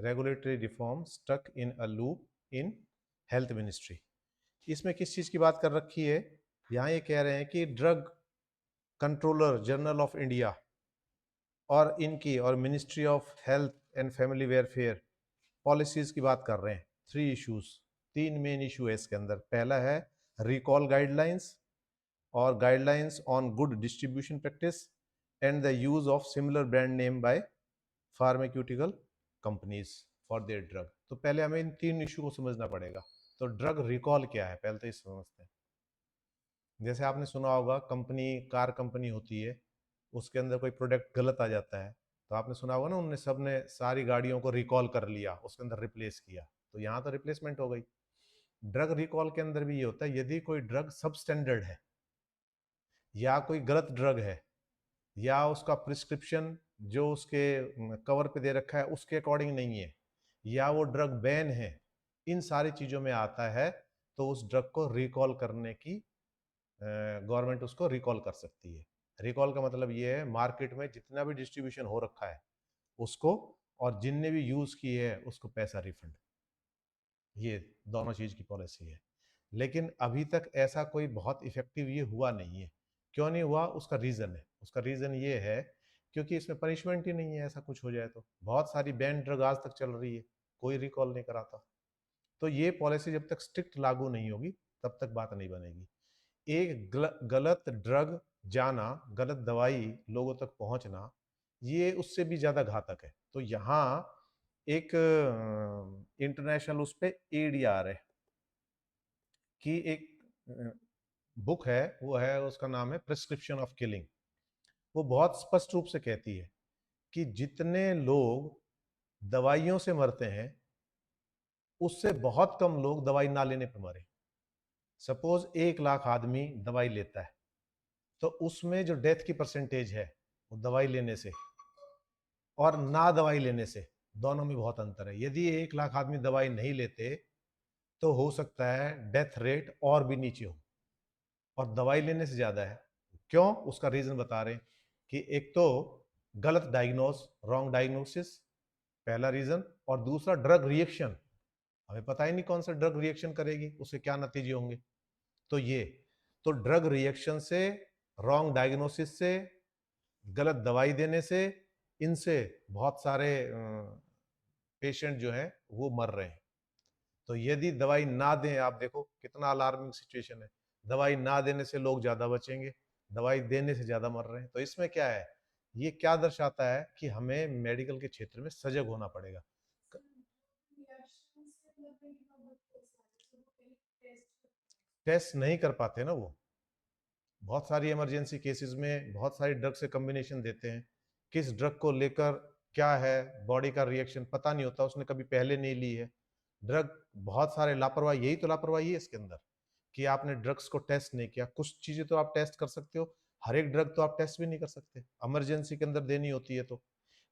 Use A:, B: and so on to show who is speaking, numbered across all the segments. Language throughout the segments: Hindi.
A: Regulatory reform stuck in a loop in health ministry. इसमें किस चीज़ की बात कर रखी है? यहाँ ये कह रहे हैं कि drug controller general of India और इनकी और ministry of health and family welfare policies की बात कर रहे हैं। 3 इश्यूज, 3 मेन इशू है इसके अंदर। पहला है रिकॉल गाइडलाइंस और guidelines on good distribution practice and the use of similar brand name by pharmaceutical companies for their drug. तो पहले हमें इन 3 इशू को समझना पड़ेगा। तो ड्रग रिकॉल क्या है, पहले तो ये समझते हैं। जैसे आपने सुना होगा, कंपनी, कार कंपनी होती है, उसके अंदर कोई प्रोडक्ट गलत आ जाता है, तो आपने सुना होगा ना, उनने सबने सारी गाड़ियों को रिकॉल कर लिया, उसके अंदर रिप्लेस किया, तो यहाँ तो रिप्लेसमेंट हो गई। ड्रग रिकॉल के अंदर भी ये होता है, यदि कोई ड्रग सब स्टैंडर्ड है या कोई गलत ड्रग है या उसका प्रिस्क्रिप्शन जो उसके कवर पे दे रखा है उसके अकॉर्डिंग नहीं है या वो ड्रग बैन है, इन सारी चीज़ों में आता है, तो उस ड्रग को रिकॉल करने की गवर्नमेंट उसको रिकॉल कर सकती है। रिकॉल का मतलब ये है मार्केट में जितना भी डिस्ट्रीब्यूशन हो रखा है उसको, और जिनने भी यूज की है उसको पैसा रिफंड। ये दोनों चीज की पॉलिसी है। लेकिन अभी तक ऐसा कोई बहुत इफेक्टिव ये हुआ नहीं है। क्यों नहीं हुआ? उसका रीजन है। उसका रीजन ये है क्योंकि इसमें पनिशमेंट ही नहीं है। ऐसा कुछ हो जाए तो बहुत सारी बैन ड्रग आज तक चल रही है, कोई रिकॉल नहीं कराता। तो ये पॉलिसी जब तक स्ट्रिक्ट लागू नहीं होगी तब तक बात नहीं बनेगी। एक गलत ड्रग जाना, गलत दवाई लोगों तक पहुंचना, ये उससे भी ज्यादा घातक है। तो यहाँ एक इंटरनेशनल उस पे एडीआर है कि एक बुक है, वो है, उसका नाम है प्रिस्क्रिप्शन ऑफ किलिंग। वो बहुत स्पष्ट रूप से कहती है कि जितने लोग दवाइयों से मरते हैं उससे बहुत कम लोग दवाई ना लेने पर मरे। सपोज 1 लाख आदमी दवाई लेता है, तो उसमें जो डेथ की परसेंटेज है वो दवाई लेने से और ना दवाई लेने से, दोनों में बहुत अंतर है। यदि 1 लाख आदमी दवाई नहीं लेते तो हो सकता है डेथ रेट और भी नीचे हो, और दवाई लेने से ज्यादा है। क्यों? उसका रीजन बता रहे हैं कि एक तो गलत डायग्नोस, रॉन्ग डायग्नोसिस, पहला रीजन, और दूसरा ड्रग रिएक्शन। हमें पता ही नहीं कौन सा ड्रग रिएक्शन करेगी, उसके क्या नतीजे होंगे। तो ये, तो ड्रग रिएक्शन से, रॉन्ग डायग्नोसिस से, गलत दवाई देने से, इनसे बहुत सारे पेशेंट जो हैं वो मर रहे हैं। तो यदि दवाई ना दें, आप देखो कितना अलार्मिंग सिचुएशन है, दवाई ना देने से लोग ज्यादा बचेंगे, दवाई देने से ज्यादा मर रहे हैं। तो इसमें क्या है, ये क्या दर्शाता है कि हमें मेडिकल के क्षेत्र में सजग होना पड़ेगा। टेस्ट नहीं कर पाते ना वो, बहुत सारी इमरजेंसी केसेस में बहुत सारी ड्रग से कॉम्बिनेशन देते हैं, किस ड्रग को लेकर क्या है बॉडी का रिएक्शन पता नहीं होता, उसने कभी पहले नहीं ली है ड्रग। बहुत सारे लापरवाही, यही तो लापरवाही है इसके अंदर कि आपने ड्रग्स को टेस्ट नहीं किया। कुछ चीजें तो आप टेस्ट कर सकते हो, हर एक ड्रग तो आप टेस्ट भी नहीं कर सकते, इमरजेंसी के अंदर देनी होती है। तो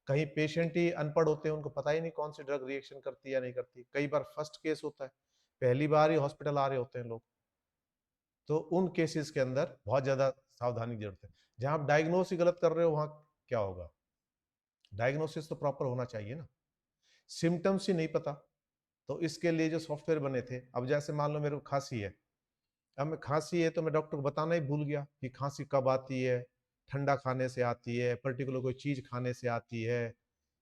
A: कहीं पेशेंट ही अनपढ़ होते हैं, उनको पता ही नहीं कौन सी ड्रग रिएक्शन करती है या नहीं करती। कई बार फर्स्ट केस होता है, पहली बार ही हॉस्पिटल आ रहे होते हैं लोग, तो उन केसेस के अंदर बहुत ज्यादा सावधानी की जरूरत है। जहां आप डायग्नोस ही गलत कर रहे हो वहां क्या होगा? डायग्नोसिस तो प्रॉपर होना चाहिए ना, सिम्टम्स ही नहीं पता। तो इसके लिए जो सॉफ्टवेयर बने थे, अब जैसे मान लो मेरे को खांसी है, अब मैं खांसी है तो मैं डॉक्टर को बताना ही भूल गया कि खांसी कब आती है, ठंडा खाने से आती है, पर्टिकुलर कोई चीज खाने से आती है,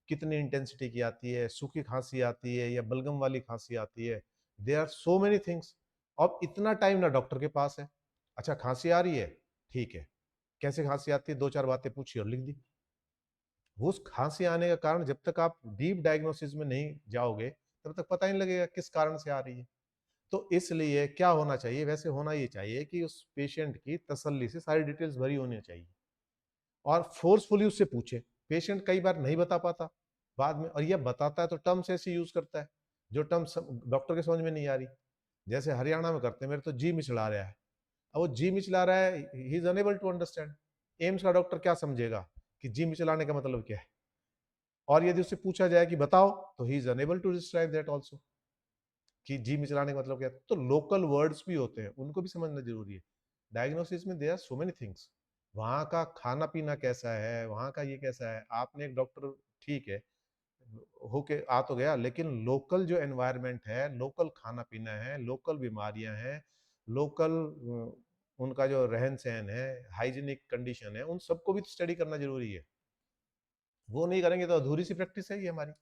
A: कितनी इंटेंसिटी की आती है, सूखी खांसी आती है या बलगम वाली खांसी आती है। There are so many things. अब इतना टाइम ना डॉक्टर के पास है। अच्छा खांसी आ रही है, ठीक है, कैसे खांसी आती है, 2-4 बातें पूछी और लिख दी। वो उस खांसी आने का कारण जब तक आप डीप डायग्नोसिस में नहीं जाओगे तब तक पता ही नहीं लगेगा किस कारण से आ रही है। तो इसलिए क्या होना चाहिए, वैसे होना ये चाहिए कि उस पेशेंट की तसल्ली से सारी डिटेल्स भरी होनी चाहिए और फोर्सफुली उससे पूछे। पेशेंट कई बार नहीं बता पाता बाद में, और ये बताता है तो टर्म्स ऐसे यूज करता है जो टर्म्स डॉक्टर के समझ में नहीं आ रही। जैसे हरियाणा में करते हैं, मेरे तो जी मिचला रहा है, अब वो जी मिचला रहा है, he is unable to understand. AIIMS का डॉक्टर क्या समझेगा कि जी मिचलाने का मतलब क्या है? और यदि उससे पूछा जाए कि बताओ, तो he is unable to describe that also कि जी मिचलाने का मतलब क्या है। तो लोकल वर्ड्स भी होते हैं, उनको भी समझना जरूरी है। डायग्नोसिस में there are so many things, वहाँ का खाना पीना कैसा है, वहाँ का ये कैसा है। आपने एक डॉक्टर, ठीक है, होके आ तो गया, लेकिन लोकल जो एनवायरनमेंट है, लोकल खाना पीना है, लोकल बीमारियां हैं, लोकल उनका जो रहन सहन है, हाइजीनिक कंडीशन है, उन सबको भी तो स्टडी करना जरूरी है। वो नहीं करेंगे तो अधूरी सी प्रैक्टिस है ये हमारी।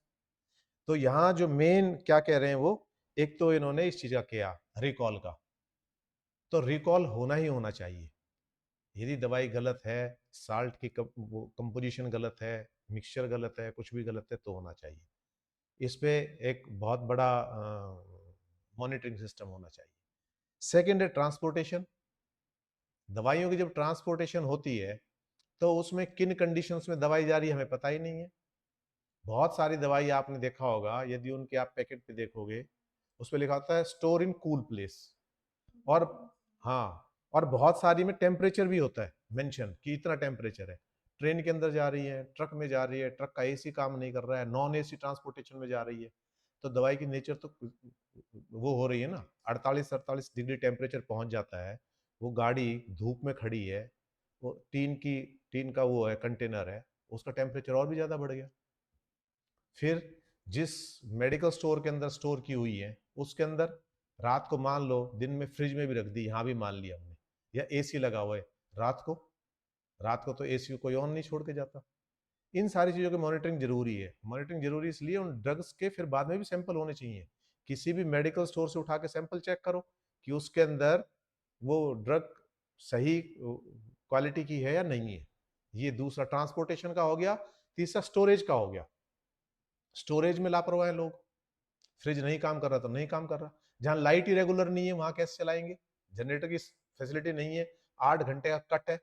A: तो यहाँ जो मेन क्या कह रहे हैं वो, एक तो इन्होंने इस चीज का किया रिकॉल का, तो रिकॉल होना ही होना चाहिए। यदि दवाई गलत है, साल्ट की कंपोजिशन गलत है, मिक्सचर गलत है, कुछ भी गलत है, तो होना चाहिए। इस पे एक बहुत बड़ा मॉनिटरिंग सिस्टम होना चाहिए। सेकेंड है ट्रांसपोर्टेशन। दवाइयों की जब ट्रांसपोर्टेशन होती है तो उसमें किन कंडीशंस में दवाई जा रही है हमें पता ही नहीं है। बहुत सारी दवाई आपने देखा होगा, यदि उनके आप पैकेट पे देखोगे, उस पर लिखा होता है स्टोर इन कूल प्लेस। और हाँ, और बहुत सारी में टेम्परेचर भी होता है मेंशन कि इतना टेम्परेचर है। ट्रेन के अंदर जा रही है, ट्रक में जा रही है, ट्रक का एसी काम नहीं कर रहा है, नॉन एसी ट्रांसपोर्टेशन में जा रही है, तो दवाई की नेचर तो वो हो रही है ना, 48-48 डिग्री टेम्परेचर पहुंच जाता है। वो गाड़ी धूप में खड़ी है, वो टीन का वो है, कंटेनर है, उसका टेम्परेचर और भी ज्यादा बढ़ गया। फिर जिस मेडिकल स्टोर के अंदर स्टोर की हुई है, उसके अंदर रात को मान लो दिन में फ्रिज में भी रख दी, यहां भी मान लिया हमने, या एसी लगा हुआ है, रात को रात को तो एसी कोई ऑन नहीं छोड़ के जाता। इन सारी चीजों की मॉनिटरिंग जरूरी है। मॉनिटरिंग जरूरी इसलिए, उन ड्रग्स के फिर बाद में भी सैंपल होने चाहिए। किसी भी मेडिकल स्टोर से उठा के सैंपल चेक करो कि उसके अंदर वो ड्रग सही क्वालिटी की है या नहीं है। ये दूसरा ट्रांसपोर्टेशन का हो गया। तीसरा स्टोरेज का हो गया। स्टोरेज में लापरवाह है लोग, फ्रिज नहीं काम कर रहा तो नहीं काम कर रहा। जहां लाइट ही रेगुलर नहीं है वहां कैसे चलाएंगे, जनरेटर की फैसिलिटी नहीं है, 8 घंटे का कट है,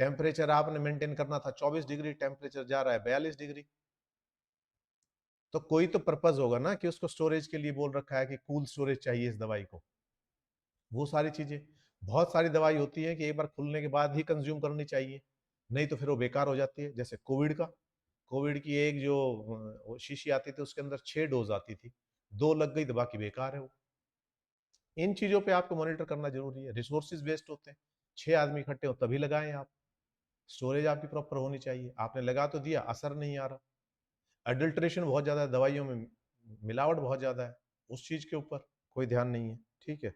A: टेम्परेचर आपने मेंटेन करना था 24 डिग्री, टेम्परेचर जा रहा है 42 डिग्री। तो कोई तो पर्पज होगा ना कि उसको स्टोरेज के लिए बोल रखा है कि कूल स्टोरेज चाहिए इस दवाई को। वो सारी चीजें, बहुत सारी दवाई होती है कि एक बार खुलने के बाद ही कंज्यूम करनी चाहिए, नहीं तो फिर वो बेकार हो जाती है। जैसे कोविड की एक जो शीशी आती थी उसके अंदर 6 डोज आती थी, 2 लग गई तो बाकी बेकार है वो। इन चीजों पे आपको मॉनिटर करना जरूरी है। रिसोर्सेज वेस्ट होते हैं, 6 आदमी इकट्ठे हो तभी लगाएं आप। स्टोरेज आपकी प्रॉपर होनी चाहिए। आपने लगा तो दिया, असर नहीं आ रहा। अडल्ट्रेशन बहुत ज्यादा है दवाइयों में, मिलावट बहुत ज्यादा है, उस चीज के ऊपर कोई ध्यान नहीं है। ठीक है,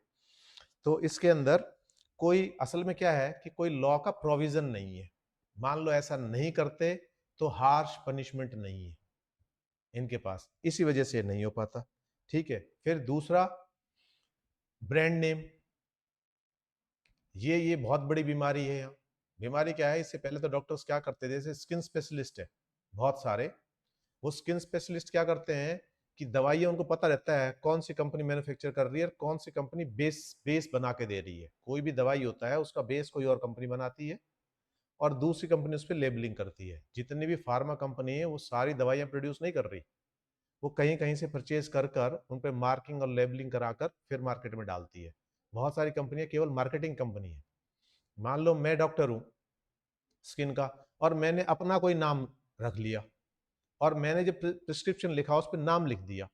A: तो इसके अंदर कोई असल में क्या है कि कोई लॉ का प्रोविजन नहीं है। मान लो ऐसा नहीं करते तो हार्श पनिशमेंट नहीं है इनके पास, इसी वजह से नहीं हो पाता। ठीक है, फिर दूसरा ब्रांड नेम, ये बहुत बड़ी बीमारी है यहाँ। बीमारी क्या है, इससे पहले तो डॉक्टर्स क्या करते थे, जैसे स्किन स्पेशलिस्ट है बहुत सारे, वो स्किन स्पेशलिस्ट क्या करते हैं कि दवाइयां उनको पता रहता है कौन सी कंपनी मैन्युफैक्चर कर रही है और कौन सी कंपनी बेस बेस बना के दे रही है। कोई भी दवाई होता है उसका बेस कोई और कंपनी बनाती है और दूसरी कंपनी उस पर लेबलिंग करती है। जितनी भी फार्मा कंपनी है वो सारी दवाइयां प्रोड्यूस नहीं कर रही, वो कहीं कहीं से परचेज कर कर उन पर मार्किंग और लेबलिंग कराकर फिर मार्केट में डालती है। बहुत सारी कंपनियां केवल मार्केटिंग कंपनी है। मान लो मैं डॉक्टर हूं स्किन का, और मैंने अपना कोई नाम रख लिया, और मैंने जब प्रिस्क्रिप्शन लिखा उस पर नाम लिख दिया,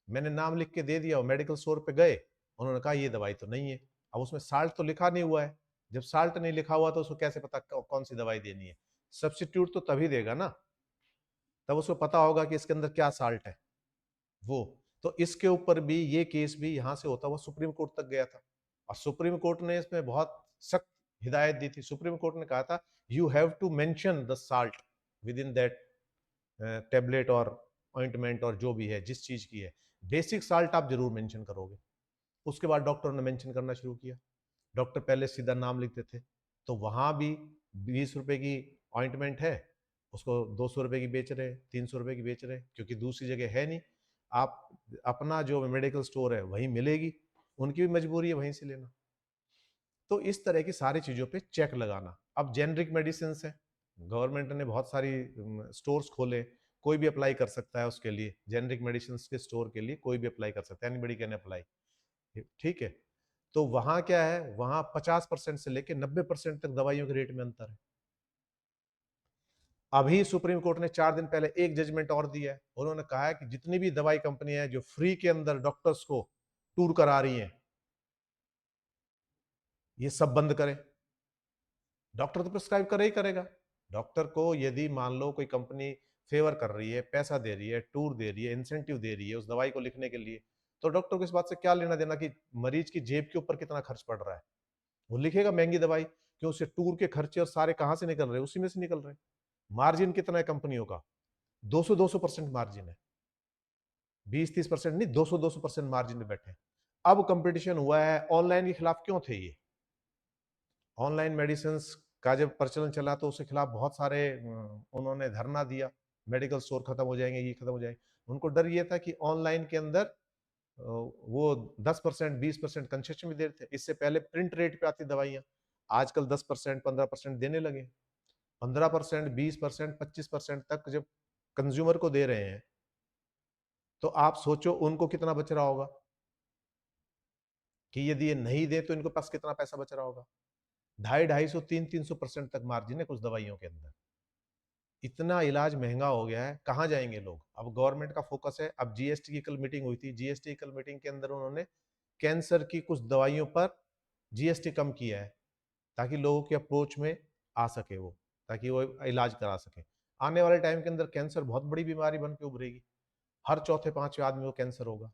A: मैंने नाम लिख के दे दिया और मेडिकल स्टोर पे गए, उन्होंने कहा ये दवाई तो नहीं है। अब उसमें साल्ट तो लिखा नहीं हुआ है, जब साल्ट नहीं लिखा हुआ तो उसको कैसे पता कौन सी दवाई देनी है। सब्सिट्यूट तो तभी देगा ना, तब उसको पता होगा कि इसके अंदर क्या साल्ट है वो। तो इसके ऊपर भी ये केस भी यहां से होता हुआ सुप्रीम कोर्ट तक गया था, और सुप्रीम कोर्ट ने इसमें बहुत सख्त हिदायत दी थी। सुप्रीम कोर्ट ने कहा था you have to mention the salt within that tablet और ऑइंटमेंट और जो भी है जिस चीज की है, बेसिक साल्ट आप जरूर मेंशन करोगे। उसके बाद डॉक्टर ने मेंशन करना शुरू किया। डॉक्टर पहले सीधा नाम लिखते थे, तो वहां भी 20 रुपए की ऑइंटमेंट है, उसको 200 रुपए की बेच रहे, 300 रुपए की बेच रहे, क्योंकि दूसरी जगह है नहीं। आप अपना जो मेडिकल स्टोर है वहीं मिलेगी, उनकी भी मजबूरी है वहीं से लेना। तो इस तरह की सारी चीजों पे चेक लगाना। अब जेनरिक मेडिसिन है, गवर्नमेंट ने बहुत सारी स्टोर्स खोले, कोई भी अप्लाई कर सकता है उसके लिए, जेनरिक मेडिसिन के स्टोर के लिए कोई भी अप्लाई कर सकता है, एनीबडी कैन अप्लाई। ठीक है, तो वहां क्या है, वहां 50% से लेकर 90% तक दवाइयों के रेट में अंतर है। अभी सुप्रीम कोर्ट ने 4 दिन पहले एक जजमेंट और दिया है, उन्होंने कहा है कि जितनी भी दवाई कंपनियां हैं जो फ्री के अंदर डॉक्टर्स को टूर करा रही हैं, ये सब बंद करें। डॉक्टर तो प्रिस्क्राइब करे ही करेगा। डॉक्टर को यदि मान लो कोई कंपनी फेवर कर रही है, पैसा दे रही है, टूर दे रही है, इंसेंटिव दे रही है उस दवाई को लिखने के लिए, तो डॉक्टर को इस बात से क्या लेना देना कि मरीज की जेब के ऊपर कितना खर्च पड़ रहा है। वो लिखेगा महंगी दवाई, क्यों? उससे टूर के खर्चे और सारे कहां से निकल रहे हैं? उसी में से निकल रहे हैं। मार्जिन कितना है कंपनियों का? 200% मार्जिन है, 20-30% नहीं, 200% मार्जिन में बैठे हैं। अब कंपटीशन हुआ है, ऑनलाइन के खिलाफ क्यों थे ये? ऑनलाइन मेडिसिन का जब प्रचलन चला तो उसके खिलाफ बहुत सारे उन्होंने धरना दिया, मेडिकल स्टोर खत्म हो जाएंगे, ये खत्म हो जाएंगे। उनको डर ये था कि ऑनलाइन के अंदर वो 10%, 20% कंसेशन भी दे रहे थे। इससे पहले प्रिंट रेट पे आती दवाइयां, आजकल 10%, 15% देने लगे। 15%, 20%, 25% तक जब कंज्यूमर को दे रहे हैं, तो आप सोचो उनको कितना बच रहा होगा, कि यदि ये नहीं दे तो इनके पास कितना पैसा बच रहा होगा। 250, 300% तक मार्जिन है कुछ दवाइयों के अंदर। इतना इलाज महंगा हो गया है, कहाँ जाएंगे लोग? अब गवर्नमेंट का फोकस है। अब जीएसटी की कल मीटिंग हुई थी, जीएसटी की कल मीटिंग के अंदर उन्होंने कैंसर की कुछ दवाइयों पर जीएसटी कम किया है, ताकि लोगों के अप्रोच में आ सके वो, ताकि वो इलाज करा सके। आने वाले टाइम के अंदर कैंसर बहुत बड़ी बीमारी बन के उभरेगी, हर चौथे पांचवें आदमी को कैंसर होगा।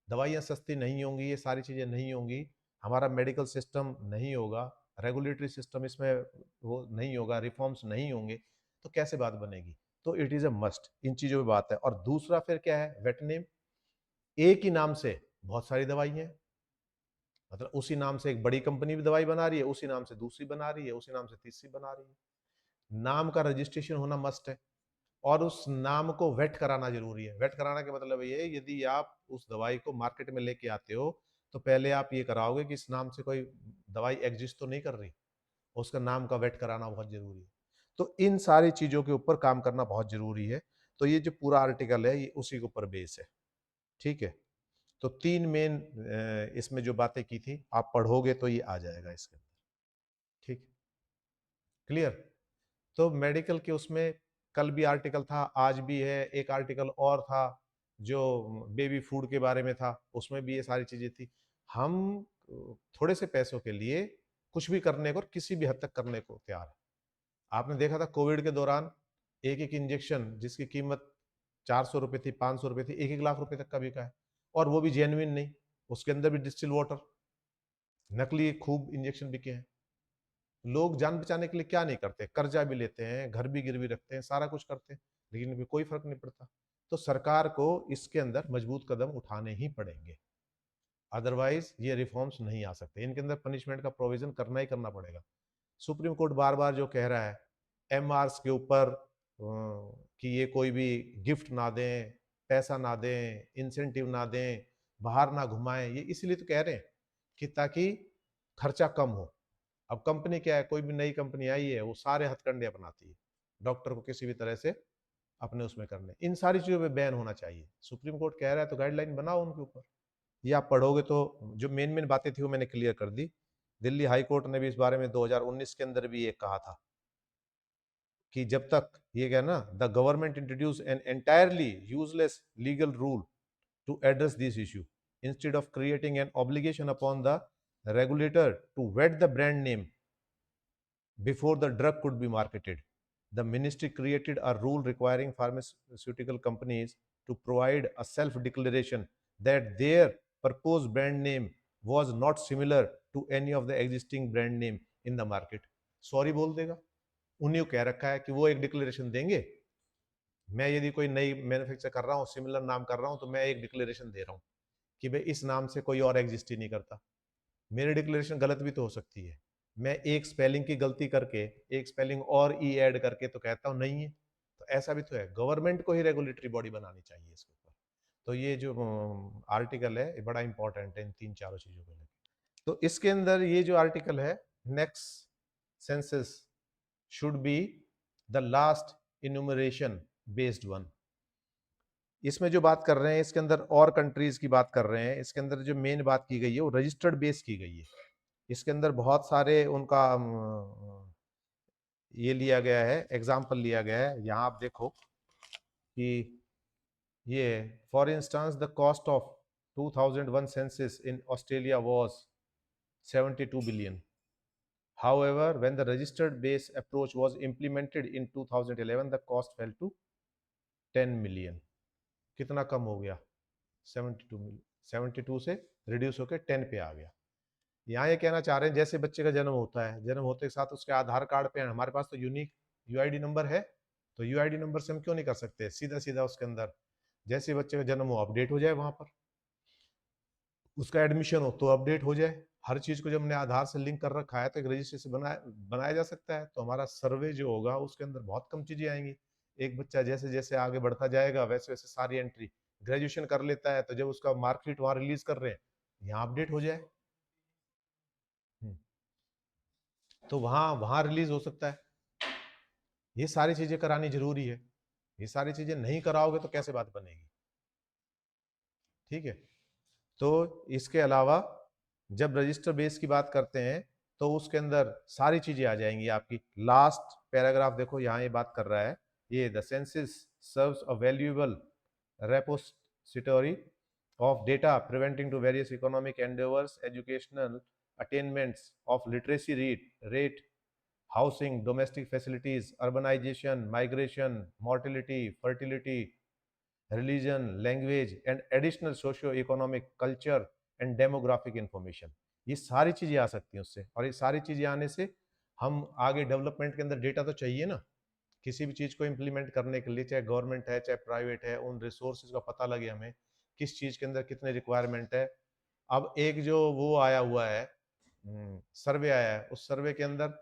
A: दवाइयाँ सस्ती नहीं होंगी, ये सारी चीज़ें नहीं होंगी, हमारा मेडिकल सिस्टम नहीं होगा, रेगुलेटरी सिस्टम इसमें वो नहीं होगा, रिफॉर्म्स नहीं होंगे, तो कैसे बात बनेगी? तो इट इज़ अ मस्ट, इन चीज़ों में बात है। और दूसरा फिर क्या है? वेटनेम। एक ही नाम से बहुत सारी दवाई हैं, मतलब उसी नाम से एक बड़ी कंपनी भी दवाई बना रही है, उसी नाम से दूसरी बना रही है, उसी नाम से तीसरी बना रही है। नाम का रजिस्ट्रेशन होना मस्ट है, और उस नाम को वेट कराना जरूरी है। वेट कराना का मतलब ये, यदि आप उस दवाई को मार्केट में लेके आते हो, तो पहले आप ये कराओगे कि इस नाम से कोई दवाई एग्जिस्ट तो नहीं कर रही, उसका नाम का वेट कराना बहुत जरूरी है। तो इन सारी चीजों के ऊपर काम करना बहुत जरूरी है। तो ये जो पूरा आर्टिकल है, ये उसी के ऊपर बेस है। ठीक है, तो तीन मेन इसमें जो बातें की थी, आप पढ़ोगे तो ये आ जाएगा इसके अंदर। ठीक, क्लियर? तो मेडिकल के उसमें कल भी आर्टिकल था, आज भी है। एक आर्टिकल और था जो बेबी फूड के बारे में था, उसमें भी ये सारी चीजें थी। हम थोड़े से पैसों के लिए कुछ भी करने को और किसी भी हद तक करने को तैयार है। आपने देखा था कोविड के दौरान एक एक इंजेक्शन जिसकी कीमत 400 रुपए थी, 500 रुपए थी, 1-1 लाख रुपए तक का बिका है, और वो भी जेन्युइन नहीं, उसके अंदर भी डिस्टिल वाटर, नकली खूब इंजेक्शन बिके हैं। लोग जान बचाने के लिए क्या नहीं करते, कर्जा भी लेते हैं, घर भी गिरवी रखते हैं, सारा कुछ करते हैं, लेकिन भी कोई फर्क नहीं पड़ता। तो सरकार को इसके अंदर मजबूत कदम उठाने ही पड़ेंगे, अदरवाइज ये रिफॉर्म्स नहीं आ सकते। इनके अंदर पनिशमेंट का प्रोविजन करना ही करना पड़ेगा। सुप्रीम कोर्ट बार बार जो कह रहा है एमआरस के ऊपर कि ये कोई भी गिफ्ट ना दें, पैसा ना दें, इंसेंटिव ना दें, बाहर ना घुमाएं, ये इसलिए तो कह रहे हैं कि ताकि खर्चा कम हो। अब कंपनी क्या है, कोई भी नई कंपनी आई है, वो सारे हथकंडे अपनाती है डॉक्टर को किसी भी तरह से अपने उसमें करने। इन सारी चीजों पे बैन होना चाहिए। सुप्रीम कोर्ट कह रहा है तो गाइडलाइन बनाओ उनके ऊपर। ये आप पढ़ोगे तो जो मेन मेन बातें थी वो मैंने क्लियर कर दी। दिल्ली हाई कोर्ट ने भी इस बारे में 2019 के अंदर भी ये कहा था कि जब तक ये क्या ना, the government introduce an entirely useless legal rule to address this issue instead of creating an obligation upon the regulator to vet the brand name before the drug could be marketed. The ministry created a rule requiring pharmaceutical companies to provide a self declaration that their proposed brand name was not similar to any of the existing brand name in the market. Sorry बोल देगा, उन्हीं को कह रखा है कि वो एक डिक्लेरेशन देंगे। मैं यदि कोई नई मैन्युफैक्चर कर रहा हूँ, सिमिलर नाम कर रहा हूँ, तो मैं एक डिक्लेरेशन दे रहा हूँ कि भाई इस नाम से कोई और एग्जिस्ट ही नहीं करता। मेरी डिक्लेरेशन गलत भी तो हो सकती है, मैं एक स्पेलिंग की गलती करके एक स्पेलिंग और ई ऐड करके तो कहता हूँ नहीं है, तो ऐसा भी तो है। गवर्नमेंट को ही रेगुलेटरी बॉडी बनानी चाहिए इसके ऊपर। तो ये जो आर्टिकल है ये बड़ा इंपॉर्टेंट है इन तीन चारों चीजों को लेकर। तो इसके अंदर ये जो आर्टिकल है, next census should be the last enumeration based one. इसमें जो बात कर रहे हैं इसके अंदर और कंट्रीज की बात कर रहे हैं। इसके अंदर जो मेन बात की गई है वो रजिस्टर्ड बेस की गई है। इसके अंदर बहुत सारे उनका ये लिया गया है, एग्जाम्पल लिया गया है। यहाँ आप देखो कि ये for instance the cost of 2001 census in Australia was 72 billion. However, when the registered base approach was implemented in 2011, the cost fell to 10 million, कितना कम हो गया? 72 मिलियन, 72 से रिड्यूस होकर 10 पे आ गया। यहाँ ये कहना चाह रहे हैं जैसे बच्चे का जन्म होता है, जन्म होते के साथ उसके आधार कार्ड पे हमारे पास तो यूनिक यूआईडी नंबर है, तो यूआईडी नंबर से हम क्यों नहीं कर सकते सीधा सीधा उसके अंदर जैसे बच्चे का जन्म हो अपडेट हो जाए, वहां पर उसका एडमिशन हो तो अपडेट हो जाए। हर चीज को जब हमने आधार से लिंक कर रखा है तो एक रजिस्ट्रेशन बनाया जा सकता है। तो हमारा सर्वे जो होगा उसके अंदर बहुत कम चीजें आएंगी। एक बच्चा जैसे जैसे आगे बढ़ता जाएगा वैसे वैसे सारी एंट्री, ग्रेजुएशन कर लेता है तो जब उसका मार्कशीट वहां रिलीज कर रहे हैं यहाँ अपडेट हो जाए, तो वहां वहां रिलीज हो सकता है। ये सारी चीजें करानी जरूरी है। ये सारी चीजें नहीं कराओगे तो कैसे बात बनेगी? ठीक है। तो इसके अलावा जब रजिस्टर बेस की बात करते हैं तो उसके अंदर सारी चीजें आ जाएंगी आपकी। लास्ट पैराग्राफ देखो, यहाँ ये बात कर रहा है, ये the census serves a valuable repository of data preventing to various economic endeavors, educational attainments of literacy rate, housing, domestic facilities, urbanization, migration, mortality, fertility, religion, language and additional socio-economic culture and demographic information। ये सारी चीजें आ सकती हैं उससे, और ये सारी चीजें आने से हम आगे डेवलपमेंट के अंदर डेटा तो चाहिए ना, किसी भी चीज को इम्प्लीमेंट करने के लिए, चाहे गवर्नमेंट है चाहे प्राइवेट है, उन रिसोर्सेज का पता लगे हमें किस चीज के अंदर कितने रिक्वायरमेंट है। अब एक जो वो आया हुआ है सर्वे आया है, उस सर्वे के अंदर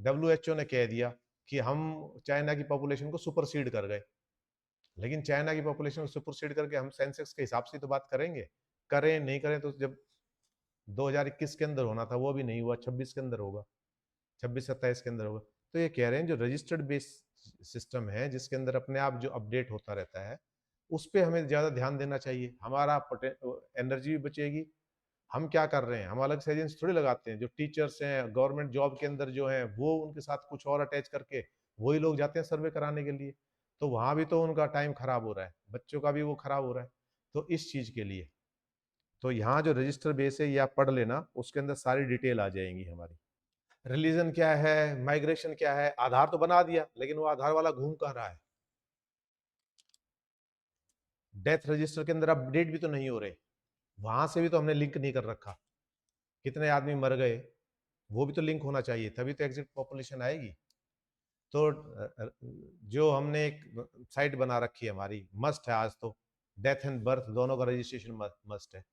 A: WHO ने कह दिया कि हम चाइना की पॉपुलेशन को सुपरसीड कर गए। लेकिन चाइना की पॉपुलेशन को सुपरसीड करके हम सेंसेक्स के हिसाब से तो बात करेंगे, करें नहीं करें, तो जब 2021 के अंदर होना था वो भी नहीं हुआ, 26 के अंदर होगा, 26-27 के अंदर होगा। तो ये कह रहे हैं जो रजिस्टर्ड बेस सिस्टम है जिसके अंदर अपने आप जो अपडेट होता रहता है उस पर हमें ज्यादा ध्यान देना चाहिए। हमारा एनर्जी भी बचेगी। हम क्या कर रहे हैं, हम अलग से एजेंसी थोड़ी लगाते हैं, जो टीचर्स हैं गवर्नमेंट जॉब के अंदर जो है वो उनके साथ कुछ और अटैच करके वही लोग जाते हैं सर्वे कराने के लिए, तो वहां भी तो उनका टाइम खराब हो रहा है, बच्चों का भी वो खराब हो रहा है। तो इस चीज के लिए तो यहाँ जो रजिस्टर बेस है ये आप पढ़ लेना, उसके अंदर सारी डिटेल आ जाएंगी हमारी। रिलीजन क्या है, माइग्रेशन क्या है, आधार तो बना दिया लेकिन वो आधार वाला घूम कहाँ रहा है? डेथ रजिस्टर के अंदर अपडेट भी तो नहीं हो रहे, वहां से भी तो हमने लिंक नहीं कर रखा, कितने आदमी मर गए वो भी तो लिंक होना चाहिए, तभी तो एग्जिट पॉपुलेशन आएगी। तो जो हमने एक साइट बना रखी है हमारी, मस्ट है आज तो, डेथ एंड बर्थ दोनों का रजिस्ट्रेशन मस्ट है,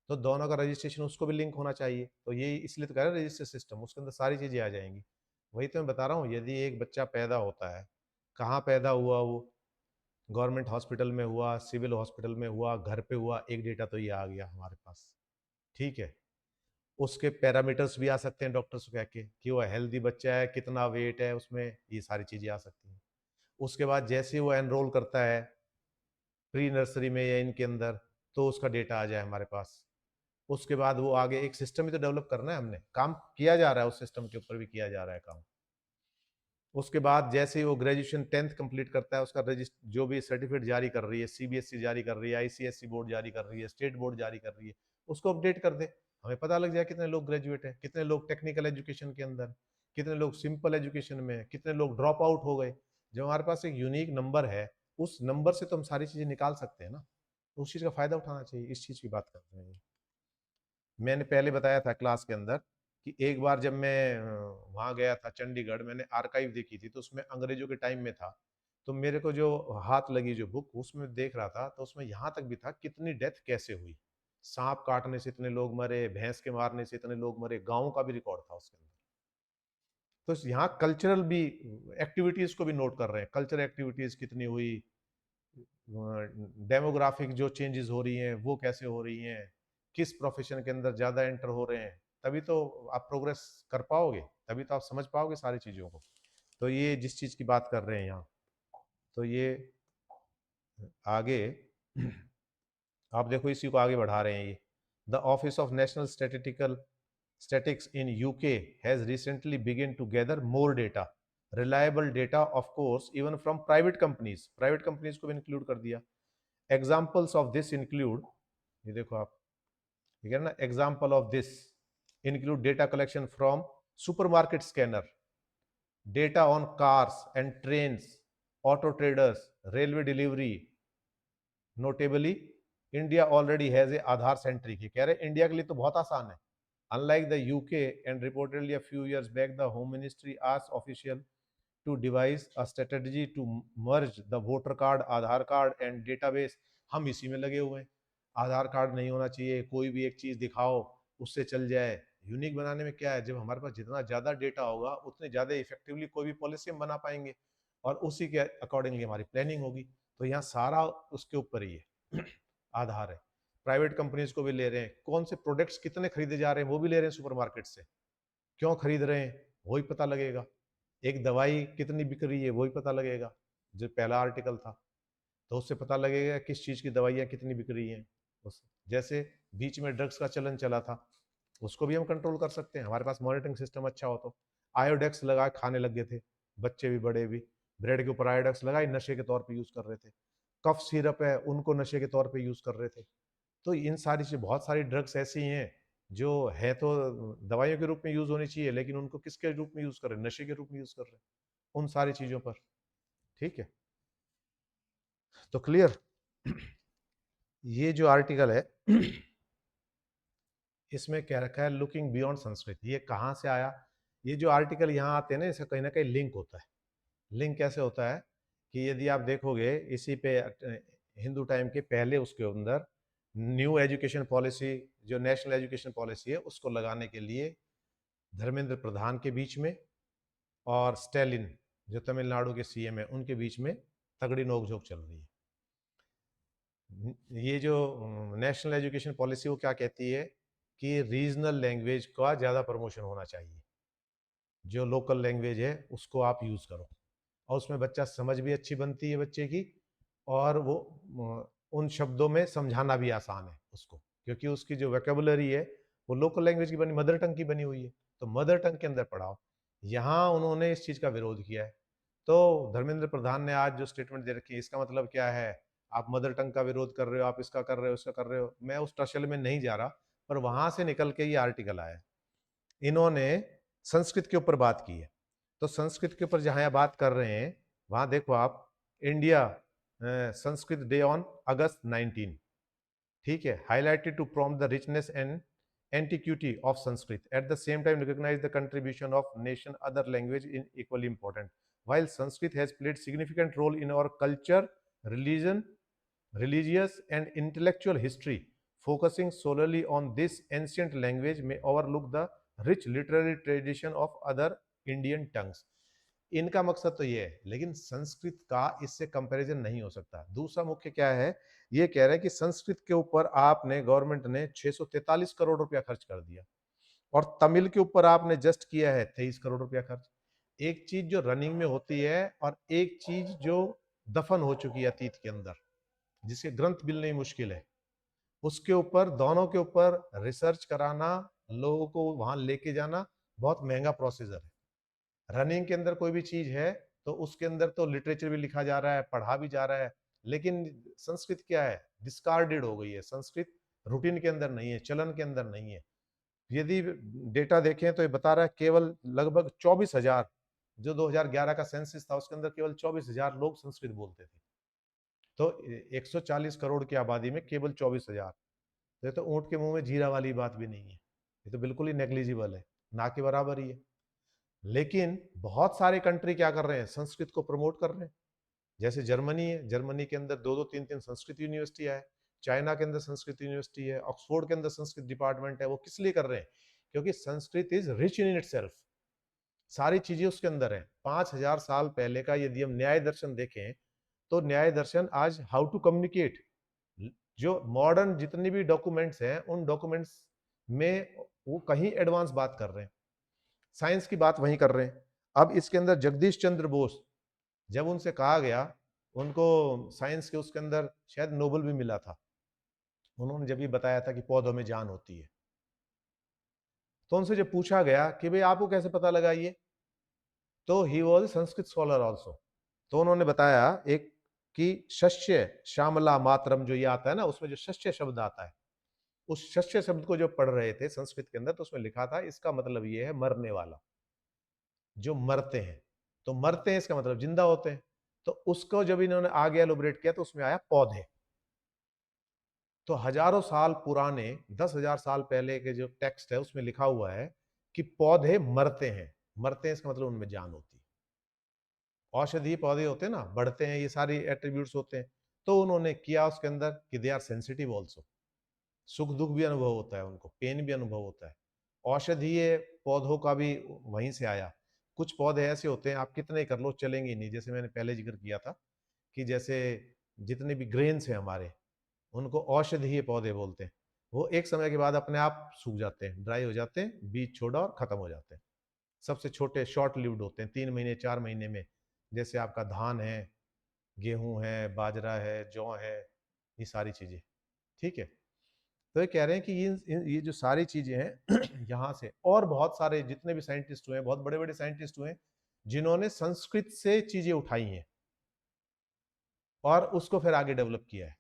A: तो दोनों का रजिस्ट्रेशन उसको भी लिंक होना चाहिए। तो ये इसलिए तो कह रहे हैं रजिस्टर सिस्टम, उसके अंदर सारी चीजें आ जाएंगी। वही तो मैं बता रहा हूँ, यदि एक बच्चा पैदा होता है, कहाँ पैदा हुआ वो, गवर्नमेंट हॉस्पिटल में हुआ, सिविल हॉस्पिटल में हुआ, घर पे हुआ, एक डेटा तो ये आ गया हमारे पास। ठीक है। उसके पैरामीटर्स भी आ सकते हैं डॉक्टर्स को कह के कि वो हेल्दी बच्चा है, कितना वेट है उसमें, ये सारी चीजें आ सकती हैं। उसके बाद जैसे ही वो एनरोल करता है प्री नर्सरी में या इनके अंदर, तो उसका डेटा आ जाए हमारे पास। उसके बाद वो आगे एक सिस्टम ही तो डेवलप करना है, हमने काम किया जा रहा है, उस सिस्टम के ऊपर भी किया जा रहा है काम। उसके बाद जैसे ही वो ग्रेजुएशन 10th कंप्लीट करता है, उसका रजिस्टर जो भी सर्टिफिकेट जारी कर रही है, सीबीएसई जारी कर रही है, आईसीएसई बोर्ड जारी कर रही है, स्टेट बोर्ड जारी कर रही है, उसको अपडेट कर दे, हमें पता लग जाए कितने लोग ग्रेजुएट हैं, कितने लोग टेक्निकल एजुकेशन के अंदर, कितने लोग सिंपल एजुकेशन में, कितने लोग ड्रॉप आउट हो गए। जब हमारे पास एक यूनिक नंबर है, उस नंबर से तो हम सारी चीजें निकाल सकते हैं ना, तो उस चीज का फायदा उठाना चाहिए, इस चीज की बात कर रहे हैं। मैंने पहले बताया था क्लास के अंदर कि एक बार जब मैं वहाँ गया था चंडीगढ़, मैंने आर्काइव देखी थी, तो उसमें अंग्रेजों के टाइम में था, तो मेरे को जो हाथ लगी जो बुक उसमें देख रहा था, तो उसमें यहाँ तक भी था कितनी डेथ कैसे हुई, सांप काटने से इतने लोग मरे, भैंस के मारने से इतने लोग मरे, गाँव का भी रिकॉर्ड था उसके अंदर। तो यहाँ कल्चरल भी एक्टिविटीज को भी नोट कर रहे हैं, कल्चरल एक्टिविटीज कितनी हुई, डेमोग्राफिक जो चेंजेस हो रही हैं वो कैसे हो रही हैं, किस प्रोफेशन के अंदर ज़्यादा एंटर हो रहे हैं, तभी तो आप प्रोग्रेस कर पाओगे, तभी तो आप समझ पाओगे सारी चीज़ों को। तो ये जिस चीज़ की बात कर रहे हैं यहाँ, तो ये आगे आप देखो इसी को आगे बढ़ा रहे हैं ये। The office of national statistical statics in UK has recently begin to gather more data, reliable data of course even from private companies को भी इंक्लूड कर दिया। एग्जाम्पल्स ऑफ दिस इंक्लूड, ये देखो आप, ठीक है ना, example of this include data collection from supermarket scanner, data on cars and trains, auto traders, railway delivery, notably India already has a Aadhaar centric. कह रहे इंडिया के लिए तो बहुत आसान है, unlike the UK and reportedly a few years back the home ministry asked official to devise a strategy to merge the voter card, Aadhaar card and database. हम इसी में लगे हुए हैं, आधार कार्ड नहीं होना चाहिए, कोई भी एक चीज दिखाओ उससे चल जाए। यूनिक बनाने में क्या है, जब हमारे पास जितना ज्यादा डेटा होगा उतने ज्यादा इफेक्टिवली कोई भी पॉलिसी हम बना पाएंगे और उसी के अकॉर्डिंगली हमारी प्लानिंग होगी। तो यहाँ सारा उसके ऊपर ही है आधार है। प्राइवेट कंपनीज को भी ले रहे हैं, कौन से प्रोडक्ट्स कितने खरीदे जा रहे हैं वो भी ले रहे हैं सुपरमार्केट से, क्यों खरीद रहे हैं वही पता लगेगा, एक दवाई कितनी बिक रही है वही पता लगेगा, जो पहला आर्टिकल था तो उससे पता लगेगा किस चीज़ की दवाइयाँ कितनी बिक रही हैं। जैसे बीच में ड्रग्स का चलन चला था, उसको भी हम कंट्रोल कर सकते हैं, हमारे पास मॉनिटरिंग सिस्टम अच्छा हो तो। आयोडेक्स लगा खाने लग गए थे बच्चे भी बड़े भी, ब्रेड के ऊपर आयोडेक्स लगाई, नशे के तौर पे यूज़ कर रहे थे। कफ सिरप है उनको नशे के तौर पे यूज़ कर रहे थे। तो इन सारी चीज़, बहुत सारी ड्रग्स ऐसी हैं जो है तो दवाइयों के रूप में यूज होनी चाहिए, लेकिन उनको किसके रूप में यूज कर रहे हैं, नशे के रूप में यूज कर रहे हैं, उन सारी चीजों पर। ठीक है, तो क्लियर। ये जो आर्टिकल है इसमें क्या रखा है, लुकिंग बियॉन्ड संस्कृत। ये कहाँ से आया, ये जो आर्टिकल यहाँ आते हैं ना, इसका कहीं ना कहीं लिंक होता है। लिंक कैसे होता है कि यदि आप देखोगे इसी पे हिंदू टाइम के पहले उसके अंदर न्यू एजुकेशन पॉलिसी, जो नेशनल एजुकेशन पॉलिसी है उसको लगाने के लिए धर्मेंद्र प्रधान के बीच में और स्टैलिन जो तमिलनाडु के सीएम है उनके बीच में तगड़ी नोकझोंक चल रही है। ये जो नेशनल एजुकेशन पॉलिसी वो क्या कहती है कि रीजनल लैंग्वेज का ज़्यादा प्रमोशन होना चाहिए, जो लोकल लैंग्वेज है उसको आप यूज़ करो, और उसमें बच्चा समझ भी अच्छी बनती है बच्चे की, और वो उन शब्दों में समझाना भी आसान है उसको, क्योंकि उसकी जो वोकेबुलरी है वो लोकल लैंग्वेज की बनी, मदर टंग की बनी हुई है, तो मदर टंग के अंदर पढ़ाओ। यहाँ उन्होंने इस चीज़ का विरोध किया है। तो धर्मेंद्र प्रधान ने आज जो स्टेटमेंट दे रखी है, इसका मतलब क्या है, आप मदर टंग का विरोध कर रहे हो, आप इसका कर रहे हो, इसका कर रहे हो। मैं उस टसल में नहीं जा रहा, पर वहां से निकल के ये आर्टिकल आया। इन्होंने संस्कृत के ऊपर बात की है, तो संस्कृत के ऊपर जहां बात कर रहे हैं वहां देखो आप, India Sanskrit day on August 19, ठीक है, highlighted to prompt the richness and antiquity of Sanskrit. At the same time, recognize the contribution of nation other language in equally important. While Sanskrit has played significant role in our culture, religion, religious and intellectual history, focusing solely on this ancient language may overlook the rich literary tradition of other Indian tongues. इनका मकसद तो ये है, लेकिन संस्कृत का इससे कंपैरिजन नहीं हो सकता। दूसरा मुख्य क्या है, ये कह रहे हैं कि संस्कृत के ऊपर आपने, गवर्नमेंट ने 643 करोड़ रुपया खर्च कर दिया, और तमिल के ऊपर आपने जस्ट किया है 23 करोड़ रुपया खर्च। एक चीज जो रनिंग में होती है और एक चीज जो दफन हो चुकी है अतीत के अंदर, जिसके ग्रंथ मिलने मुश्किल है, उसके ऊपर, दोनों के ऊपर रिसर्च कराना, लोगों को वहां लेके जाना बहुत महंगा प्रोसीजर है। रनिंग के अंदर कोई भी चीज है तो उसके अंदर तो लिटरेचर भी लिखा जा रहा है, पढ़ा भी जा रहा है, लेकिन संस्कृत क्या है, डिस्कार्डेड हो गई है। संस्कृत रूटीन के अंदर नहीं है, चलन के अंदर नहीं है। यदि डेटा देखें तो ये बता रहा है केवल लगभग 24,000, जो 2011 का सेंसस था उसके अंदर केवल 24,000 लोग संस्कृत बोलते थे। तो 140 करोड़ की आबादी में केवल 24,000, तो ऊंट के मुंह में जीरा वाली बात भी नहीं है, ये तो बिल्कुल ही नेग्लिजिबल है, ना के बराबर ही है। लेकिन बहुत सारे कंट्री क्या कर रहे हैं, संस्कृत को प्रमोट कर रहे हैं। जैसे जर्मनी है, जर्मनी के अंदर 2-2, 3-3 संस्कृत यूनिवर्सिटी है, चाइना के अंदर संस्कृत यूनिवर्सिटी है, ऑक्सफोर्ड के अंदर संस्कृत डिपार्टमेंट है। वो किस लिए कर रहे हैं, क्योंकि Sanskrit is rich in itself, सारी चीजें उसके अंदर है। 5,000 साल पहले का यदि हम न्याय दर्शन देखें तो न्याय दर्शन आज हाउ टू कम्युनिकेट, जो मॉडर्न जितनी भी डॉक्यूमेंट्स हैं उन डॉक्यूमेंट्स में वो कहीं एडवांस बात कर रहे हैं, साइंस की बात वहीं कर रहे हैं। अब इसके अंदर जगदीश चंद्र बोस, जब उनसे कहा गया, उनको साइंस के उसके अंदर शायद नोबेल भी मिला था, उन्होंने जब ये बताया था कि पौधों में जान होती है, तो उनसे जब पूछा गया कि भाई आपको कैसे पता लगा ये, तो he was Sanskrit scholar also, तो उन्होंने बताया एक कि शस्य श्यामला मातरम जो ये आता है ना, उसमें जो शस्य शब्द आता है, उस शस्य शब्द को जो पढ़ रहे थे संस्कृत के अंदर, तो उसमें लिखा था इसका मतलब ये है मरने वाला, जो मरते हैं। तो मरते हैं इसका मतलब जिंदा होते हैं। तो उसको जब इन्होंने आगे एलोबरेट किया तो उसमें आया पौधे। तो हजारों साल पुराने 10,000 साल पहले के जो टेक्स्ट है उसमें लिखा हुआ है कि पौधे मरते हैं। मरते हैं इसका मतलब उनमें जान होती है। औषधीय पौधे होते हैं ना, बढ़ते हैं, ये सारी एट्रीब्यूट्स होते हैं। तो उन्होंने किया उसके अंदर कि दे आर सेंसिटिव ऑल्सो, सुख दुख भी अनुभव होता है उनको, पेन भी अनुभव होता है। औषधीय पौधों का भी वहीं से आया। कुछ पौधे ऐसे होते हैं आप कितने कर लो चलेंगे नहीं, जैसे मैंने पहले जिक्र किया था कि जैसे जितने भी ग्रेन्स हैं हमारे, उनको औषधीय पौधे बोलते हैं। वो एक समय के बाद अपने आप सूख जाते हैं, ड्राई हो जाते हैं, बीज छोड़ा और खत्म हो जाते हैं। सबसे छोटे शॉर्ट लिव्ड होते हैं, 3 महीने 4 महीने में। जैसे आपका धान है, गेहूं है, बाजरा है, जौ है, ये सारी चीजें। ठीक है। तो ये कह रहे हैं कि ये जो सारी चीजें हैं यहाँ से, और बहुत सारे जितने भी साइंटिस्ट हुए, बहुत बड़े बड़े साइंटिस्ट हुए जिन्होंने संस्कृत से चीजें उठाई हैं और उसको फिर आगे डेवलप किया है।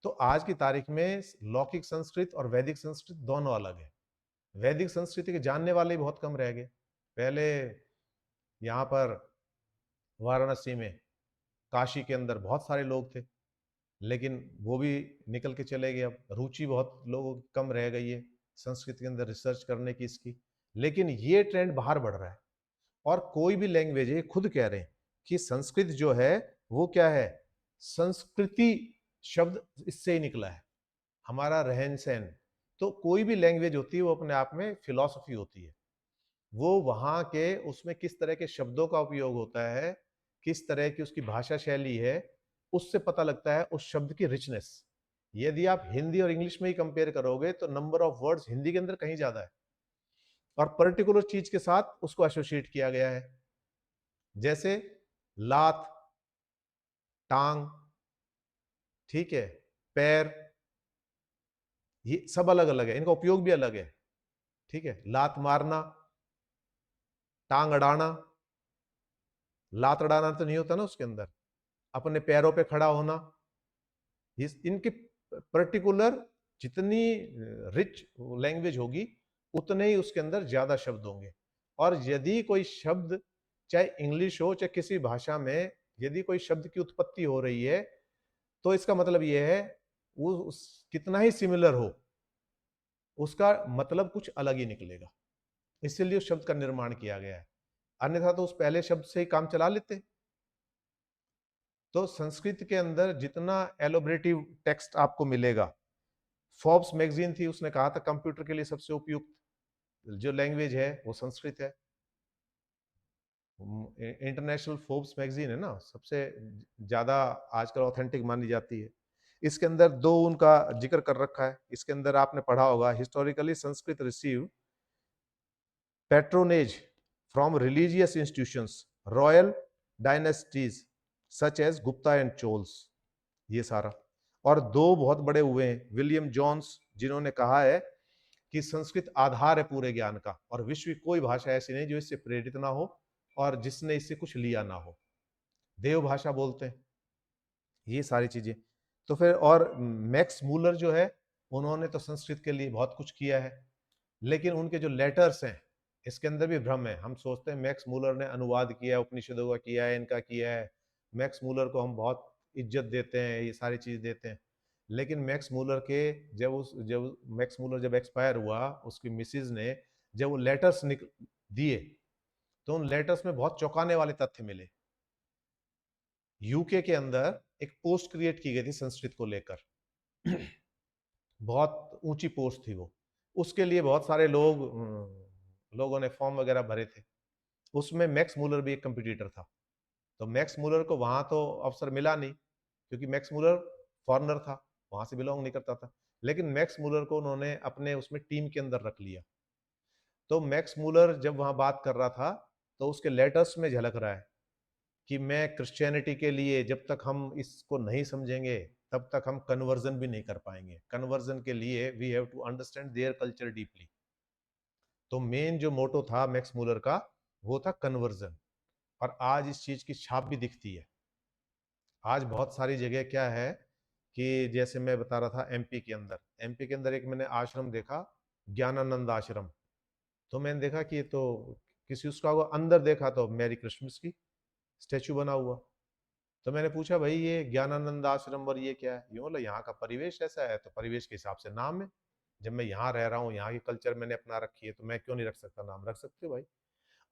A: तो आज की तारीख में लौकिक संस्कृत और वैदिक संस्कृत दोनों अलग है। वैदिक संस्कृति के जानने वाले बहुत कम रह गए। पहले यहाँ पर वाराणसी में, काशी के अंदर बहुत सारे लोग थे, लेकिन वो भी निकल के चले गए। अब रुचि बहुत लोगों की कम रह गई है संस्कृत के अंदर रिसर्च करने की इसकी। लेकिन ये ट्रेंड बाहर बढ़ रहा है। और कोई भी लैंग्वेज है, खुद कह रहे हैं कि संस्कृत जो है वो क्या है, संस्कृति शब्द इससे ही निकला है, हमारा रहन सहन। तो कोई भी लैंग्वेज होती है वो अपने आप में फिलॉसफी होती है। वो वहां के उसमें किस तरह के शब्दों का उपयोग होता है, किस तरह की उसकी भाषा शैली है, उससे पता लगता है उस शब्द की रिचनेस। यदि आप हिंदी और इंग्लिश में ही कंपेयर करोगे तो नंबर ऑफ वर्ड्स हिंदी के अंदर कहीं ज्यादा है, और पर्टिकुलर चीज के साथ उसको एसोसिएट किया गया है। जैसे लात, टांग, ठीक है, पैर, ये सब अलग अलग है, इनका उपयोग भी अलग है। ठीक है, लात मारना, टांग अड़ाना। लात अड़ाना तो नहीं होता ना उसके अंदर, अपने पैरों पे खड़ा होना। इनके पर्टिकुलर जितनी रिच लैंग्वेज होगी उतने ही उसके अंदर ज्यादा शब्द होंगे। और यदि कोई शब्द, चाहे इंग्लिश हो चाहे किसी भाषा में, यदि कोई शब्द की उत्पत्ति हो रही है तो इसका मतलब यह है वो कितना ही सिमिलर हो, उसका मतलब कुछ अलग ही निकलेगा। इसलिए उस शब्द का निर्माण किया गया है, अन्यथा तो उस पहले शब्द से ही काम चला लेते। तो संस्कृत के अंदर जितना एलोबरेटिव टेक्स्ट आपको मिलेगा, फोर्ब्स मैगजीन थी, उसने कहा था कंप्यूटर के लिए सबसे उपयुक्त जो लैंग्वेज है वो संस्कृत है। इंटरनेशनल फोर्ब्स मैगजीन है ना, सबसे ज्यादा आजकल ऑथेंटिक मानी जाती है। इसके अंदर दो उनका जिक्र कर रखा है, इसके अंदर आपने पढ़ा होगा, historically Sanskrit receive patronage from religious institutions, royal dynasties such as Gupta and Chols, ये सारा। और दो बहुत बड़े हुए हैं, विलियम जोन्स, जिन्होंने कहा है कि संस्कृत आधार है पूरे ज्ञान का, और विश्व की कोई भाषा ऐसी नहीं जो इससे प्रेरित ना हो और जिसने इससे कुछ लिया ना हो। देव भाषा बोलते हैं, ये सारी चीजें। तो फिर और मैक्स मूलर जो है, उन्होंने तो संस्कृत के लिए बहुत कुछ किया है, लेकिन उनके जो लेटर्स हैं, इसके अंदर भी भ्रम है। हम सोचते हैं मैक्स मूलर ने अनुवाद किया है, उपनिषदों का किया है, इनका किया है, मैक्स मूलर को हम बहुत इज्जत देते हैं, ये सारी चीज देते हैं। लेकिन मैक्स मूलर के जब मैक्स मूलर जब एक्सपायर हुआ, उसकी मिसिज ने जब वो लेटर्स दिए तो उन लेटर्स में बहुत चौंकाने वाले तथ्य मिले। यूके के अंदर एक पोस्ट क्रिएट की गई थी संस्कृत को लेकर, बहुत ऊंची पोस्ट थी वो। उसके लिए बहुत सारे लोगों ने फॉर्म वगैरह भरे थे। उसमें मैक्स मूलर भी एक कंपटीटर था। तो मैक्स मूलर को वहां तो अवसर मिला नहीं, क्योंकि मैक्स मूलर फॉरनर था, वहां से बिलोंग नहीं करता था। लेकिन मैक्स मूलर को उन्होंने अपने उसमें टीम के अंदर रख लिया। तो मैक्स मूलर जब वहां बात कर रहा था तो उसके लेटर्स में झलक रहा है कि मैं क्रिश्चियनिटी के लिए, जब तक हम इसको नहीं समझेंगे तब तक हम कन्वर्जन भी नहीं कर पाएंगे। कन्वर्जन के लिए we have to understand their culture deeply. तो मेन जो मोटो था मैक्स मूलर का वो था कन्वर्जन। और आज इस चीज की छाप भी दिखती है। आज बहुत सारी जगह क्या है कि जैसे मैं बता रहा था, एमपी के अंदर एक मैंने आश्रम देखा, ज्ञानानंद आश्रम। तो मैंने देखा कि ये तो किसी उसका अंदर देखा तो मैरी क्रिसमस की स्टेचू बना हुआ। तो मैंने पूछा भाई ये ज्ञानानंद आश्रम और ये क्या है? ये बोला यहाँ का परिवेश ऐसा है, तो परिवेश के हिसाब से नाम है। जब मैं यहाँ रह रहा हूँ, यहाँ की कल्चर मैंने अपना रखी है, तो मैं क्यों नहीं रख सकता नाम? रख सकते हो भाई।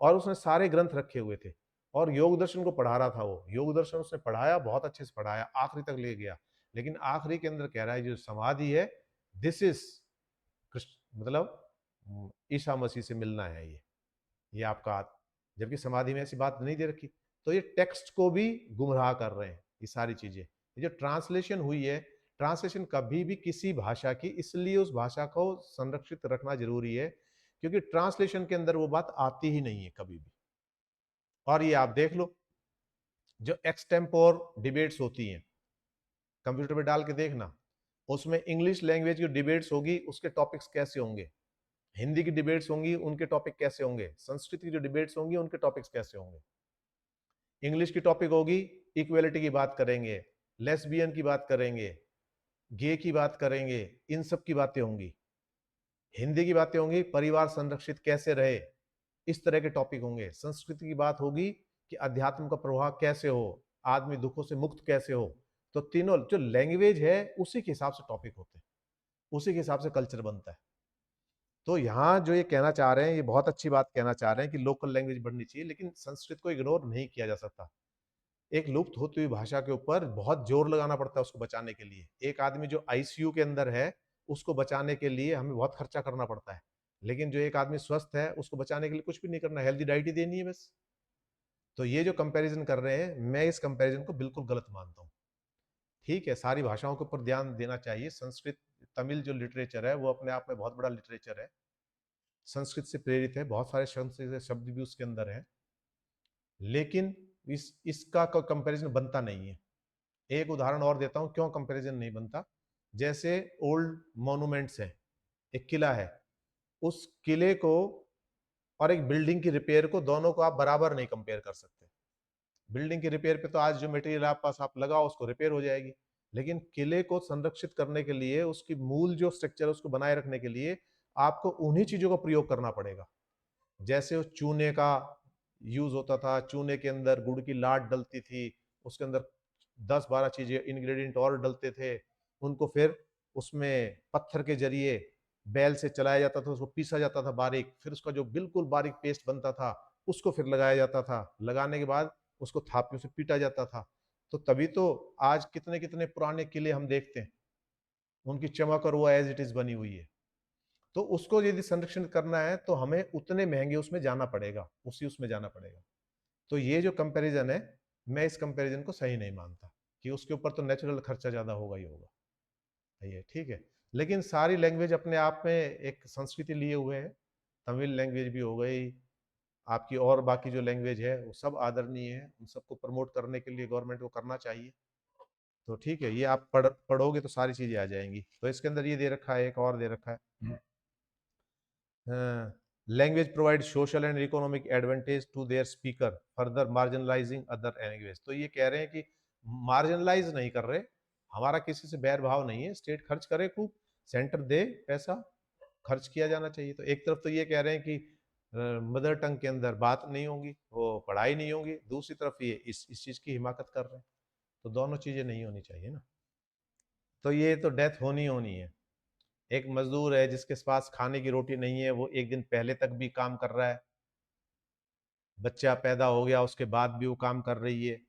A: और उसने सारे ग्रंथ रखे हुए थे और योग दर्शन को पढ़ा रहा था। वो योग दर्शन उसने पढ़ाया, बहुत अच्छे से पढ़ाया, आखिरी तक ले गया। लेकिन आखिरी के अंदर कह रहा है जो समाधि है, दिस इज कृष्ण, मतलब ईसा मसीह से मिलना है ये आपका। जबकि समाधि में ऐसी बात नहीं दे रखी। तो ये टेक्स्ट को भी गुमराह कर रहे हैं ये सारी चीजें। ये जो ट्रांसलेशन हुई है, ट्रांसलेशन कभी भी किसी भाषा की, इसलिए उस भाषा को संरक्षित रखना जरूरी है, क्योंकि ट्रांसलेशन के अंदर वो बात आती ही नहीं है कभी भी। और ये आप देख लो, जो एक्सटेम्पोर डिबेट्स होती हैं, कंप्यूटर पे डाल के देखना, उसमें इंग्लिश लैंग्वेज की डिबेट्स होगी, उसके टॉपिक्स कैसे होंगे, हिंदी की डिबेट्स होंगी, उनके टॉपिक कैसे होंगे, संस्कृत की जो डिबेट्स होंगी उनके टॉपिक्स कैसे होंगे। इंग्लिश की टॉपिक होगी, इक्वेलिटी की बात करेंगे, लेस्बियन की बात करेंगे, गे की बात करेंगे, इन सब की बातें होंगी। हिंदी की बातें होंगी, परिवार संरक्षित कैसे रहे, इस तरह के टॉपिक होंगे। संस्कृति की बात होगी कि अध्यात्म का प्रभाव कैसे हो, आदमी दुखों से मुक्त कैसे हो। तो तीनों जो लैंग्वेज है उसी के हिसाब से टॉपिक होते हैं, उसी के हिसाब से कल्चर बनता है। तो यहाँ जो ये कहना चाह रहे हैं, ये बहुत अच्छी बात कहना चाह रहे हैं कि लोकल लैंग्वेज बढ़नी चाहिए, लेकिन संस्कृत को इग्नोर नहीं किया जा सकता। एक लुप्त होती हुई भाषा के ऊपर बहुत जोर लगाना पड़ता है उसको बचाने के लिए। एक आदमी जो आईसीयू के अंदर है, उसको बचाने के लिए हमें बहुत खर्चा करना पड़ता है, लेकिन जो एक आदमी स्वस्थ है उसको बचाने के लिए कुछ भी नहीं करना, हेल्दी डाइट ही देनी है बस। तो ये जो कंपैरिजन कर रहे हैं, मैं इस कंपैरिजन को बिल्कुल गलत मानता हूँ। ठीक है, सारी भाषाओं के ऊपर ध्यान देना चाहिए। संस्कृत तमिल जो लिटरेचर है वो अपने आप में बहुत बड़ा लिटरेचर है, संस्कृत से प्रेरित है, बहुत सारे संस्कृत शब्द भी उसके अंदर है, लेकिन इसका कोई कंपैरिजन बनता नहीं है। एक उदाहरण और देता हूं क्यों कंपैरिजन नहीं बनता। जैसे ओल्ड मॉन्यूमेंट्स है, एक किला है, उस किले को और एक बिल्डिंग की रिपेयर को, दोनों को आप बराबर नहीं कंपेयर कर सकते। बिल्डिंग की रिपेयर पे तो आज जो मटेरियल आप पास आप लगाओ उसको रिपेयर हो जाएगी, लेकिन किले को संरक्षित करने के लिए, उसकी मूल जो स्ट्रक्चर है उसको बनाए रखने के लिए आपको उन्हीं चीजों का प्रयोग करना पड़ेगा। जैसे उस चूने का यूज होता था, चूने के अंदर गुड़ की लाट डलती थी, उसके अंदर 10-12 चीजें इंग्रेडिएंट और डलते थे, उनको फिर उसमें पत्थर के जरिए बैल से चलाया जाता था, उसको पीसा जाता था बारीक, फिर उसका जो बिल्कुल बारीक पेस्ट बनता था उसको फिर लगाया जाता था, लगाने के बाद उसको थापियों से पीटा जाता था। तो तभी तो आज कितने कितने पुराने किले हम देखते हैं, उनकी चमक और वो एज इट इज बनी हुई है। तो उसको यदि संरक्षण करना है तो हमें उतने महंगे उसमें जाना पड़ेगा, उसी उसमें जाना पड़ेगा। तो ये जो कंपैरिजन है, मैं इस कंपैरिजन को सही नहीं मानता कि उसके ऊपर तो नेचुरल खर्चा ज्यादा होगा ही होगा। ये ठीक है, लेकिन सारी लैंग्वेज अपने आप में एक संस्कृति लिए हुए है। तमिल लैंग्वेज भी हो गई आपकी, और बाकी जो लैंग्वेज है वो सब आदरणीय है, उन सबको प्रमोट करने के लिए गवर्नमेंट को करना चाहिए। तो ठीक है, ये आप पढ़ोगे तो सारी चीजें आ जाएंगी। तो इसके अंदर ये दे रखा है, एक और दे रखा है, language provide social and economic advantage to their speaker further marginalising other language. तो ये कह रहे हैं कि मार्जिनलाइज नहीं कर रहे, हमारा किसी से बैर भाव नहीं है, स्टेट खर्च करे खूब, सेंटर दे पैसा, खर्च किया जाना चाहिए। तो एक तरफ तो ये कह रहे हैं कि मदर टंग के अंदर बात नहीं होगी, वो पढ़ाई नहीं होगी, दूसरी तरफ ये इस चीज की हिमाकत कर रहे हैं। तो दोनों चीजें नहीं होनी चाहिए ना। तो ये तो डेथ होनी होनी है। एक मजदूर है जिसके पास खाने की रोटी नहीं है, वो एक दिन पहले तक भी काम कर रहा है, बच्चा पैदा हो गया उसके बाद भी वो काम कर रही है,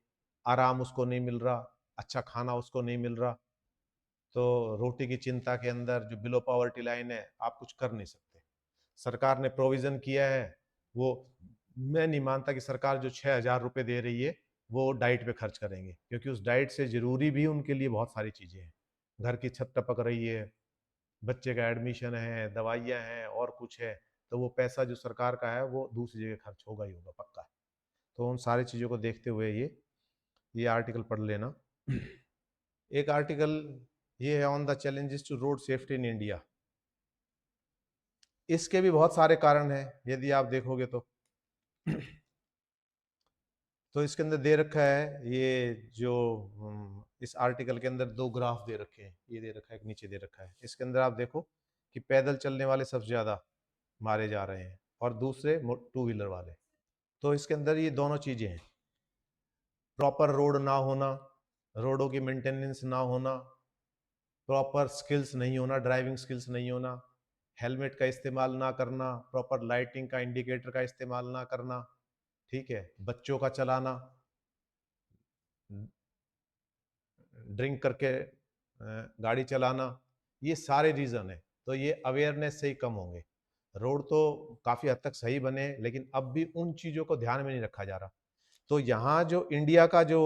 A: आराम उसको नहीं मिल रहा, अच्छा खाना उसको नहीं मिल रहा। तो रोटी की चिंता के अंदर जो बिलो पॉवर्टी लाइन है, आप कुछ कर नहीं सकते। सरकार ने प्रोविजन किया है, वो मैं नहीं मानता कि सरकार जो 6,000 रुपये दे रही है वो डाइट पे खर्च करेंगे, क्योंकि उस डाइट से जरूरी भी उनके लिए बहुत सारी चीजें हैं। घर की छत टपक रही है, बच्चे का एडमिशन है, दवाइयाँ हैं और कुछ है, तो वो पैसा जो सरकार का है वो दूसरी जगह खर्च होगा ही होगा पक्का। तो उन सारी चीज़ों को देखते हुए ये आर्टिकल पढ़ लेना। एक आर्टिकल ये है on the challenges to road safety in India. इसके भी बहुत सारे कारण हैं यदि आप देखोगे तो। तो इसके अंदर दे रखा है, ये जो इस आर्टिकल के अंदर दो ग्राफ दे रखे हैं, ये दे रखा है, एक नीचे दे रखा है। इसके अंदर आप देखो कि पैदल चलने वाले सबसे ज्यादा मारे जा रहे हैं और दूसरे टू व्हीलर वाले। तो इसके अंदर ये दोनों चीजें हैं। प्रॉपर रोड ना होना, रोडों की मेंटेनेंस ना होना, प्रॉपर स्किल्स नहीं होना, ड्राइविंग स्किल्स नहीं होना, हेलमेट का इस्तेमाल ना करना, प्रॉपर लाइटिंग का इंडिकेटर का इस्तेमाल ना करना, ठीक है, बच्चों का चलाना, ड्रिंक करके गाड़ी चलाना, ये सारे रीज़न है। तो ये अवेयरनेस से ही कम होंगे। रोड तो काफ़ी हद तक सही बने, लेकिन अब भी उन चीज़ों को ध्यान में नहीं रखा जा रहा। तो यहाँ जो इंडिया का जो